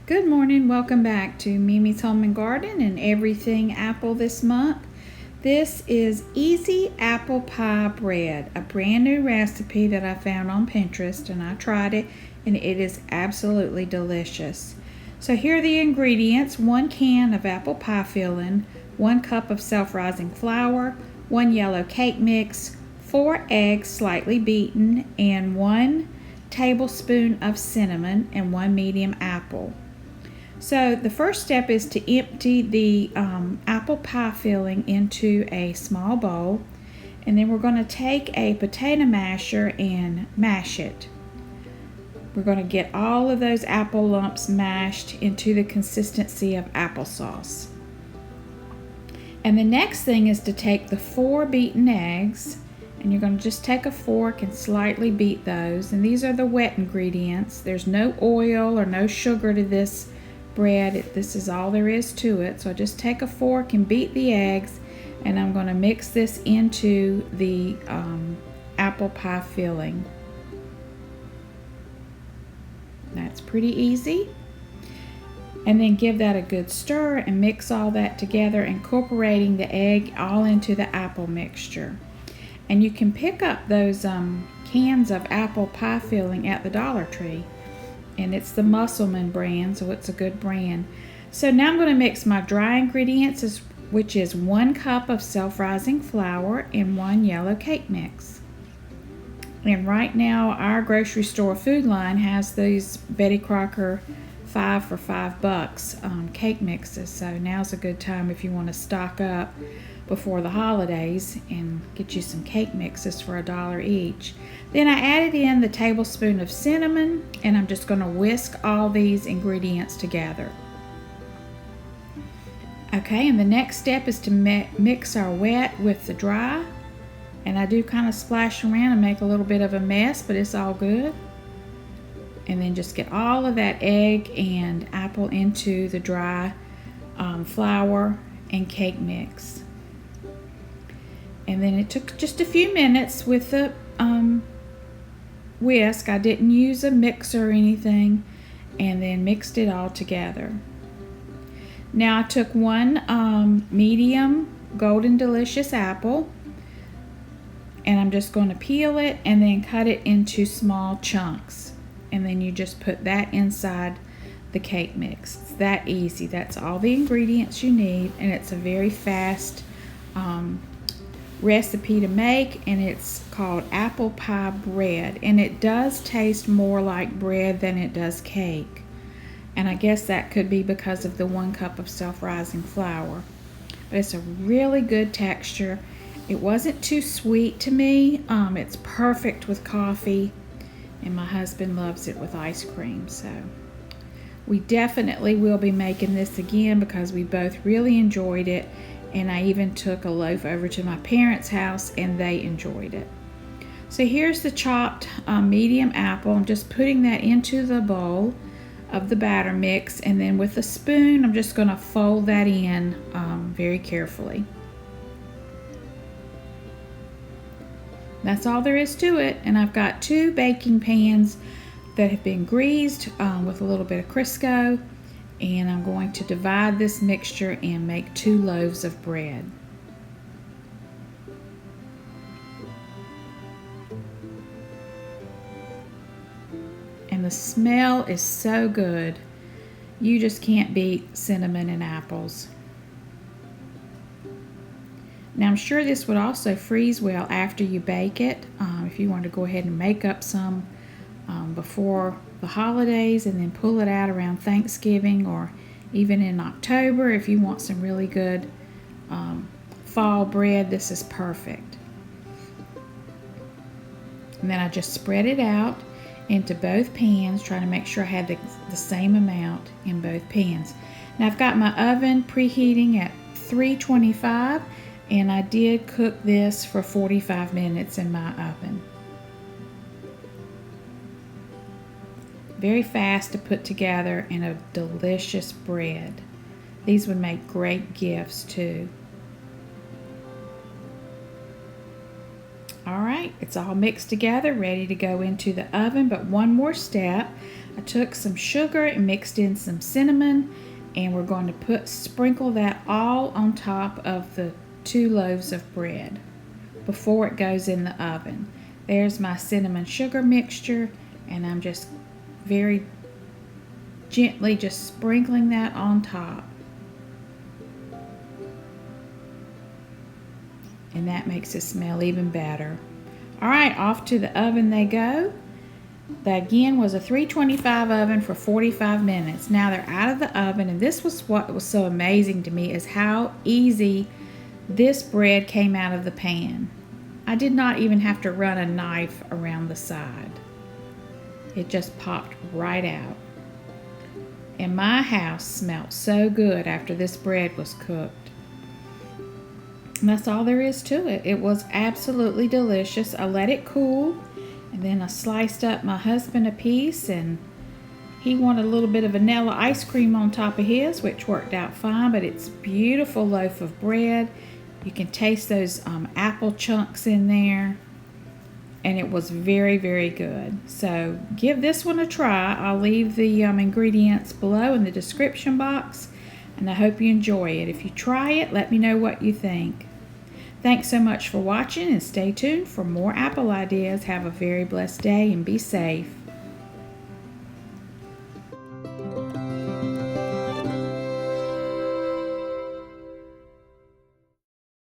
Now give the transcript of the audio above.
Good morning, welcome back to Mimi's Home and Garden and Everything Apple this month. This is Easy Apple Pie Bread, a brand new recipe that I found on Pinterest, and I tried it and it is absolutely delicious. So here are the ingredients: 1 can of apple pie filling, 1 cup of self-rising flour, 1 yellow cake mix, 4 eggs slightly beaten, and 1 tablespoon of cinnamon, and 1 medium apple. So the first step is to empty the apple pie filling into a small bowl, and then we're going to take a potato masher and mash it. We're going to get all of those apple lumps mashed into the consistency of applesauce. And the next thing is to take the 4 beaten eggs, and you're going to just take a fork and slightly beat those. And these are the wet ingredients. There's no oil or no sugar to this bread. This is all there is to it. So I just take a fork and beat the eggs, and I'm going to mix this into the apple pie filling. That's pretty easy. And then give that a good stir and mix all that together, incorporating the egg all into the apple mixture. And you can pick up those cans of apple pie filling at the Dollar Tree. And it's the Musselman brand, so it's a good brand. So now I'm going to mix my dry ingredients, which is 1 cup of self-rising flour and 1 yellow cake mix. And right now our grocery store food line has these Betty Crocker 5 for $5 cake mixes. So now's a good time if you want to stock up before the holidays and get you some cake mixes for $1 each. Then I added in the tablespoon of cinnamon, and I'm just going to whisk all these ingredients together. Okay, and the next step is to mix our wet with the dry. And I do kind of splash around and make a little bit of a mess, but it's all good. And then just get all of that egg and apple into the dry flour and cake mix. And then it took just a few minutes with the whisk. I didn't use a mixer or anything, and then mixed it all together. Now I took 1 medium golden delicious apple, and I'm just going to peel it and then cut it into small chunks, and then you just put that inside the cake mix. It's that easy. That's all the ingredients you need, and it's a very fast recipe to make, and it's called apple pie bread, and it does taste more like bread than it does cake, and I guess that could be because of the 1 cup of self-rising flour. But it's a really good texture. It wasn't too sweet to me. It's perfect with coffee, and my husband loves it with ice cream. So we definitely will be making this again because we both really enjoyed it. And I even took a loaf over to my parents' house and they enjoyed it. So here's the chopped medium apple. I'm just putting that into the bowl of the batter mix, and then with a spoon I'm just going to fold that in very carefully. That's all there is to it. And I've got 2 baking pans that have been greased with a little bit of Crisco. And I'm going to divide this mixture and make 2 loaves of bread. And the smell is so good. You just can't beat cinnamon and apples. Now I'm sure this would also freeze well after you bake it. If you want to go ahead and make up some before the holidays and then pull it out around Thanksgiving, or even in October if you want some really good fall bread, this is perfect. And then I just spread it out into both pans, trying to make sure I had the same amount in both pans. Now I've got my oven preheating at 325, and I did cook this for 45 minutes in my oven. Very fast to put together, and a delicious bread. These would make great gifts too. All right, it's all mixed together, ready to go into the oven, but one more step. I took some sugar and mixed in some cinnamon, and we're going to sprinkle that all on top of the 2 loaves of bread before it goes in the oven. There's my cinnamon sugar mixture, and I'm just very gently just sprinkling that on top. And that makes it smell even better. All right, off to the oven they go. That again was a 325 oven for 45 minutes. Now they're out of the oven, and this was what was so amazing to me, is how easy this bread came out of the pan. I did not even have to run a knife around the side. It just popped right out. And my house smelled so good after this bread was cooked. And that's all there is to it. It was absolutely delicious. I let it cool, and then I sliced up my husband a piece, and he wanted a little bit of vanilla ice cream on top of his, which worked out fine. But it's a beautiful loaf of bread. You can taste those apple chunks in there, and it was very, very good. So give this one a try. I'll leave the ingredients below in the description box, and I hope you enjoy it. If you try it, let me know what you think. Thanks so much for watching, and stay tuned for more apple ideas. Have a very blessed day and be safe.